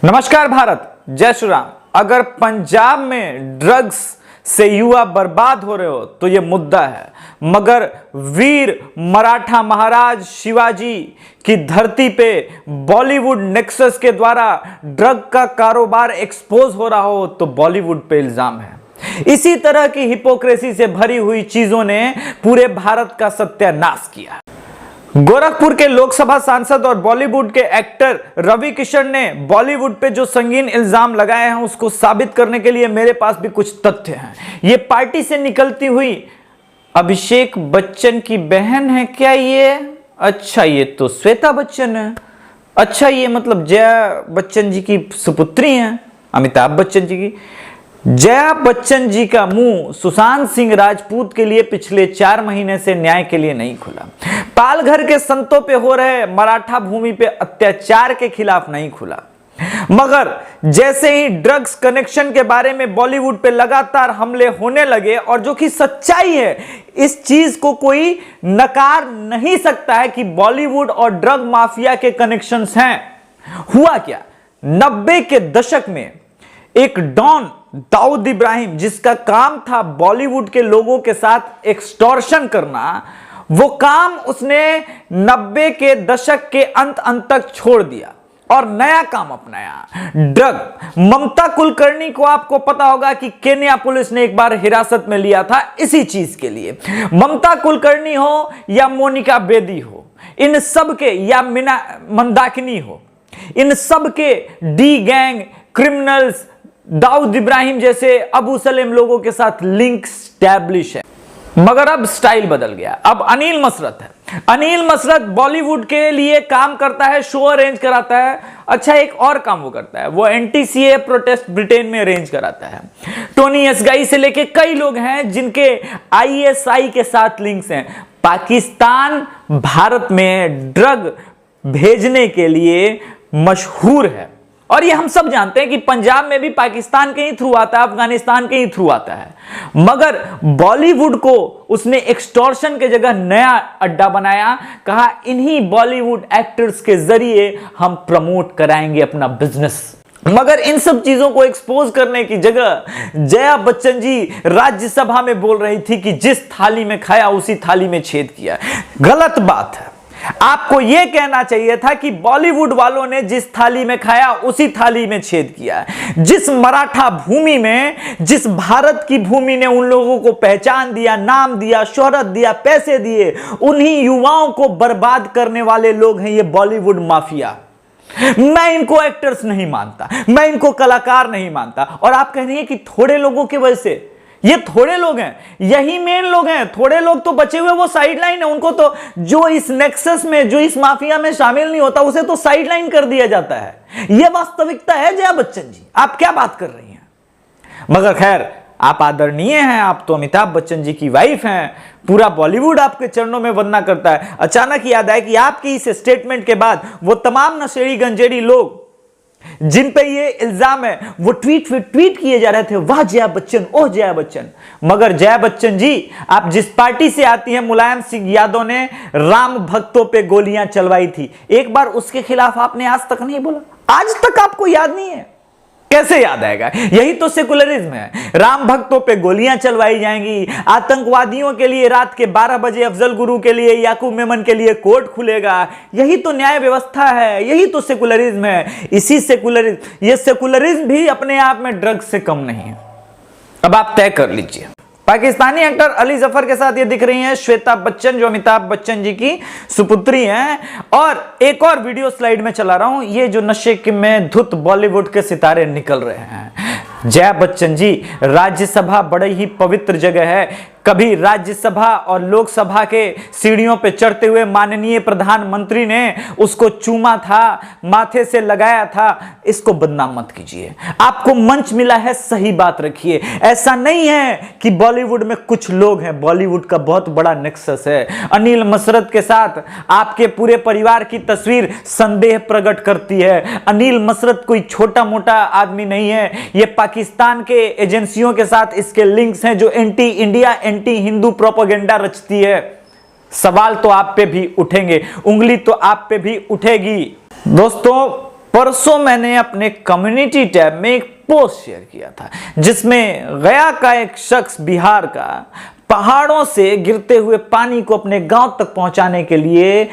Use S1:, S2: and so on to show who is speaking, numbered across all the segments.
S1: नमस्कार भारत, जय श्री राम। अगर पंजाब में ड्रग्स से युवा बर्बाद हो रहे हो तो यह मुद्दा है, मगर वीर मराठा महाराज शिवाजी की धरती पे बॉलीवुड नेक्सस के द्वारा ड्रग का कारोबार एक्सपोज हो रहा हो तो बॉलीवुड पे इल्जाम है। इसी तरह की हिपोक्रेसी से भरी हुई चीजों ने पूरे भारत का सत्यानाश किया। गोरखपुर के लोकसभा सांसद और बॉलीवुड के एक्टर रवि किशन ने बॉलीवुड पे जो संगीन इल्जाम लगाए हैं उसको साबित करने के लिए मेरे पास भी कुछ तथ्य हैं। ये पार्टी से निकलती हुई अभिषेक बच्चन की बहन है क्या ये? अच्छा, ये तो श्वेता बच्चन है। अच्छा, ये मतलब जया बच्चन जी की सुपुत्री हैं, अमिताभ बच्चन जी की। जया बच्चन जी का मुंह सुशांत सिंह राजपूत के लिए पिछले 4 महीने से न्याय के लिए नहीं खुला। पालघर के संतों पे हो रहे मराठा भूमि पे अत्याचार के खिलाफ नहीं खुला। मगर जैसे ही ड्रग्स कनेक्शन के बारे में बॉलीवुड पे लगातार हमले होने लगे, और जो कि सच्चाई है, इस चीज को कोई नकार नहीं सकता है कि बॉलीवुड और ड्रग माफिया के कनेक्शंस हैं। हुआ क्या, 90 के दशक में एक डॉन दाऊद इब्राहिम, जिसका काम था बॉलीवुड के लोगों के साथ एक्सटॉर्शन करना, वो काम उसने 90 के दशक के अंत तक छोड़ दिया और नया काम अपनाया, ड्रग। ममता कुलकर्णी को आपको पता होगा कि केन्या पुलिस ने एक बार हिरासत में लिया था इसी चीज के लिए। ममता कुलकर्णी हो या मोनिका बेदी हो, इन सब के, या मीना मंदाकिनी हो, इन सब के D gang criminals Dawood Ibrahim जैसे अबू सलेम लोगों के साथ लिंक स्टैब्लिश है। मगर अब स्टाइल बदल गया। अब अनिल मसरत है। अनिल मसरत बॉलीवुड के लिए काम करता है, शो अरेंज कराता है। अच्छा, एक और काम वो करता है, वो एंटी-सीए प्रोटेस्ट ब्रिटेन में अरेंज कराता है। टोनी एसगाई से लेके कई लोग हैं जिनके आईएसआई के साथ लिंक्स हैं। पाकिस्तान भारत में ड्रग भेजने के लिए मशहूर है, और ये हम सब जानते हैं कि पंजाब में भी पाकिस्तान के ही थ्रू आता है, अफगानिस्तान के ही थ्रू आता है। मगर बॉलीवुड को उसने एक्सटॉर्शन के जगह नया अड्डा बनाया। कहा, इन्हीं बॉलीवुड एक्टर्स के जरिए हम प्रमोट कराएंगे अपना बिजनेस। मगर इन सब चीजों को एक्सपोज करने की जगह जया बच्चन जी राज्यसभा में बोल रही थी कि जिस थाली में खाया उसी थाली में छेद किया। गलत बात है। आपको यह कहना चाहिए था कि बॉलीवुड वालों ने जिस थाली में खाया उसी थाली में छेद किया। जिस मराठा भूमि में, जिस भारत की भूमि ने उन लोगों को पहचान दिया, नाम दिया, शोहरत दिया, पैसे दिए, उन्हीं युवाओं को बर्बाद करने वाले लोग हैं ये बॉलीवुड माफिया। मैं इनको एक्टर्स नहीं मानता, मैं इनको कलाकार नहीं मानता। और आप कह रही हैं कि थोड़े लोगों की वजह से, ये थोड़े लोग हैं, यही मेन लोग हैं। थोड़े लोग तो बचे हुए वो साइडलाइन है, उनको तो, जो इस नेक्सस में, जो इस माफिया में शामिल नहीं होता, उसे तो साइडलाइन कर दिया जाता है। यह वास्तविकता है जया बच्चन जी, आप क्या बात कर रही हैं? मगर खैर, आप आदरणीय हैं, आप तो अमिताभ बच्चन जी की वाइफ हैं, पूरा बॉलीवुड आपके चरणों में वंदना करता है। अचानक याद आया कि आपकी इस स्टेटमेंट के बाद वो तमाम नशेड़ी गंजेड़ी लोग जिन पे ये इल्जाम है, वो ट्वीट किए जा रहे थे, वाह जया बच्चन, ओह जया बच्चन। मगर जया बच्चन जी, आप जिस पार्टी से आती हैं, मुलायम सिंह यादव ने राम भक्तों पे गोलियां चलवाई थी, एक बार उसके खिलाफ आपने आज तक नहीं बोला। आज तक आपको याद नहीं है? कैसे याद आएगा? यही तो सेकुलरिज्म है। राम भक्तों पे गोलियां चलवाई जाएंगी, आतंकवादियों के लिए रात के 12 बजे अफजल गुरु के लिए, याकूब मेमन के लिए कोर्ट खुलेगा। यही तो न्याय व्यवस्था है, यही तो सेकुलरिज्म है। इसी सेकुलरिज्म, ये सेकुलरिज्म भी अपने आप में ड्रग्स से कम नहीं है। अब आप तय कर लीजिए। पाकिस्तानी एक्टर अली जफर के साथ ये दिख रही हैं श्वेता बच्चन, जो अमिताभ बच्चन जी की सुपुत्री हैं। और एक और वीडियो स्लाइड में चला रहा हूं, ये जो नशे में धुत बॉलीवुड के सितारे निकल रहे हैं। जया बच्चन जी, राज्यसभा बड़ी ही पवित्र जगह है। कभी राज्यसभा और लोकसभा के सीढ़ियों पे चढ़ते हुए माननीय प्रधानमंत्री ने उसको चूमा था, माथे से लगाया था। इसको बदनाम मत कीजिए। आपको मंच मिला है, सही बात रखिए। ऐसा नहीं है कि बॉलीवुड में कुछ लोग हैं, बॉलीवुड का बहुत बड़ा नेक्सस है। अनिल मसरत के साथ आपके पूरे परिवार की तस्वीर संदेह प्रकट करती है। अनिल मसरत कोई छोटा मोटा आदमी नहीं है। ये पाकिस्तान के एजेंसियों के साथ इसके लिंक्स हैं, जो anti India, anti Hindu propaganda रचती है। सवाल तो आप पे भी उठेंगे, उंगली तो आप पे भी उठेगी। दोस्तों, परसों मैंने अपने कम्युनिटी टैब में एक पोस्ट शेयर किया था जिसमें गया का एक शख्स बिहार का पहाड़ों से गिरते हुए पानी को अपने गांव तक पहुंचाने के लिए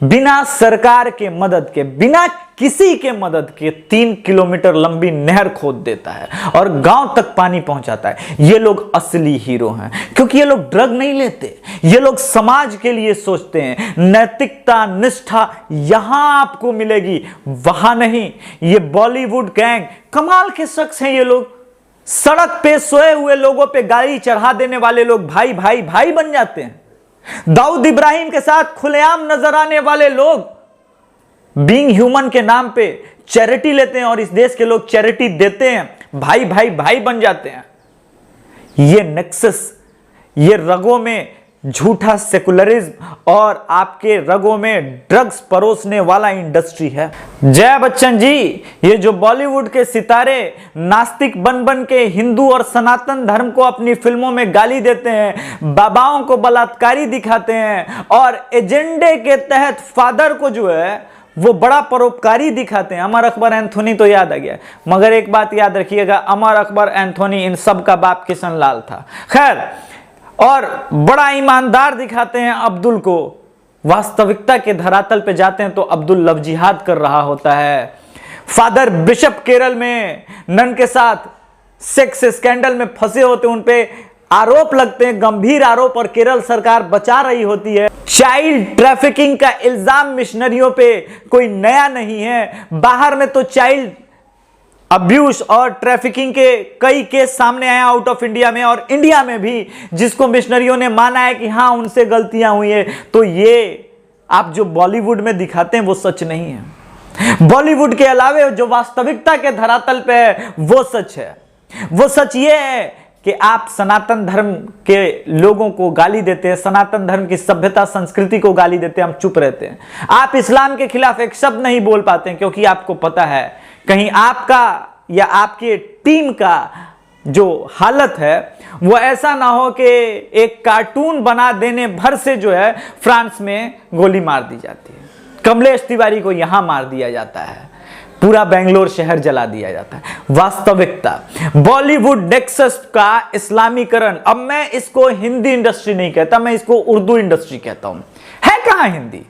S1: बिना सरकार के मदद के, बिना किसी के मदद के 3 किलोमीटर लंबी नहर खोद देता है और गांव तक पानी पहुंचाता है। ये लोग असली हीरो हैं क्योंकि ये लोग ड्रग नहीं लेते, ये लोग समाज के लिए सोचते हैं। नैतिकता, निष्ठा यहां आपको मिलेगी, वहां नहीं। ये बॉलीवुड गैंग कमाल के शख्स हैं। ये लोग सड़क पे सोए हुए लोगों पे गाड़ी चढ़ा देने वाले लोग भाई भाई भाई बन जाते हैं। दाऊद इब्राहिम के साथ खुलेआम नजर आने वाले लोग बीइंग ह्यूमन के नाम पे चैरिटी लेते हैं और इस देश के लोग चैरिटी देते हैं, भाई भाई भाई बन जाते हैं। ये नेक्सस, ये रगों में झूठा सेकुलरिज्म और आपके रगों में ड्रग्स परोसने वाला इंडस्ट्री है। जया बच्चन जी, ये जो बॉलीवुड के सितारे नास्तिक बन बन के हिंदू और सनातन धर्म को अपनी फिल्मों में गाली देते हैं, बाबाओं को बलात्कारी दिखाते हैं और एजेंडे के तहत फादर को जो है वो बड़ा परोपकारी दिखाते हैं। अमर अकबर एंथोनी तो याद आ गया, मगर एक बात याद रखिएगा, अमर अकबर एंथोनी इन सब का बाप किशन लाल था। खैर, और बड़ा ईमानदार दिखाते हैं अब्दुल को, वास्तविकता के धरातल पे जाते हैं तो अब्दुल लव जिहाद कर रहा होता है। फादर बिशप केरल में नन के साथ सेक्स स्कैंडल में फंसे होते, उन पे आरोप लगते हैं, गंभीर आरोप, और केरल सरकार बचा रही होती है। चाइल्ड ट्रैफिकिंग का इल्जाम मिशनरियों पे कोई नया नहीं है। बाहर में तो चाइल्ड अब्यूज और ट्रैफिकिंग के कई केस सामने आए आउट ऑफ इंडिया में, और इंडिया में भी, जिसको मिशनरियों ने माना है कि हां उनसे गलतियां हुई है। तो ये आप जो बॉलीवुड में दिखाते हैं वो सच नहीं है। बॉलीवुड के अलावे जो वास्तविकता के धरातल पे है वो सच है। वो सच ये है कि आप सनातन धर्म के लोगों को गाली देते हैं, सनातन धर्म की सभ्यता संस्कृति को गाली देते हैं, हम चुप रहते हैं। आप इस्लाम के खिलाफ एक शब्द नहीं बोल पाते हैं क्योंकि आपको पता है कहीं आपका या आपके टीम का जो हालत है वो ऐसा ना हो कि एक कार्टून बना देने भर से जो है फ्रांस में गोली मार दी जाती है, कमलेश तिवारी को यहां मार दिया जाता है, पूरा बेंगलोर शहर जला दिया जाता है। वास्तविकता बॉलीवुड नेक्सस का इस्लामीकरण, अब मैं इसको हिंदी इंडस्ट्री नहीं कहता, मैं इसको उर्दू इंडस्ट्री कहता हूं। है कहां हिंदी?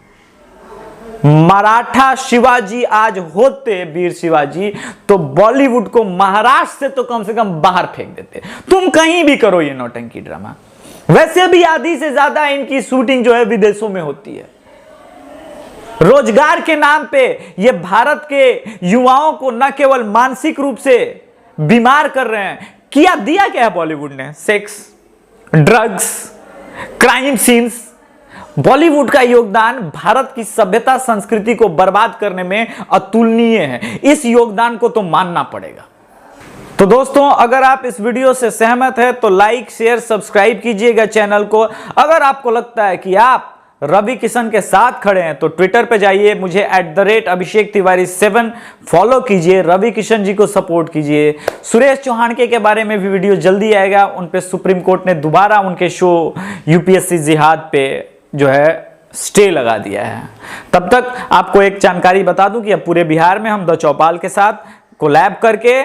S1: मराठा शिवाजी आज होते, वीर शिवाजी, तो बॉलीवुड को महाराष्ट्र से तो कम से कम बाहर फेंक देते। तुम कहीं भी करो ये नौटंकी ड्रामा। वैसे भी आधी से ज्यादा इनकी शूटिंग जो है विदेशों में होती है। रोजगार के नाम पे ये भारत के युवाओं को न केवल मानसिक रूप से बीमार कर रहे हैं, दिया क्या है बॉलीवुड ने? Sex, drugs, crime scenes. Bollywood का योगदान भारत की सभ्यता संस्कृति को बर्बाद करने में अतुलनीय है। इस योगदान को तो मानना पड़ेगा। तो दोस्तों, अगर आप इस वीडियो से सहमत हैं तो लाइक, शेयर, सब्सक्राइब कीजिएगा चैनल को। अगर आपको लगता है कि आप रवि किशन के साथ खड़े हैं तो ट्विटर पे जाइए, मुझे @AbhishekTiwari7 फॉलो कीजिए, रवि किशन जी को सपोर्ट कीजिए। सुरेश चौहानके के बारे में भी वीडियो जल्दी आएगा। उन पे सुप्रीम कोर्ट ने दोबारा उनके शो यूपीएससी जिहाद पे जो है स्टे लगा दिया है। तब तक आपको एक जानकारी बता दूं कि अब पूरे बिहार में हम द चौपाल के साथ कोलैब करके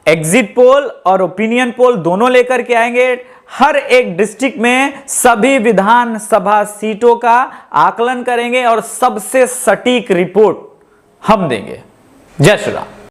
S1: एग्जिट पोल और ओपिनियन पोल दोनों लेकर के आएंगे। हर एक डिस्ट्रिक्ट में सभी विधानसभा सीटों का आकलन करेंगे और सबसे सटीक रिपोर्ट हम देंगे। जय श्री राम।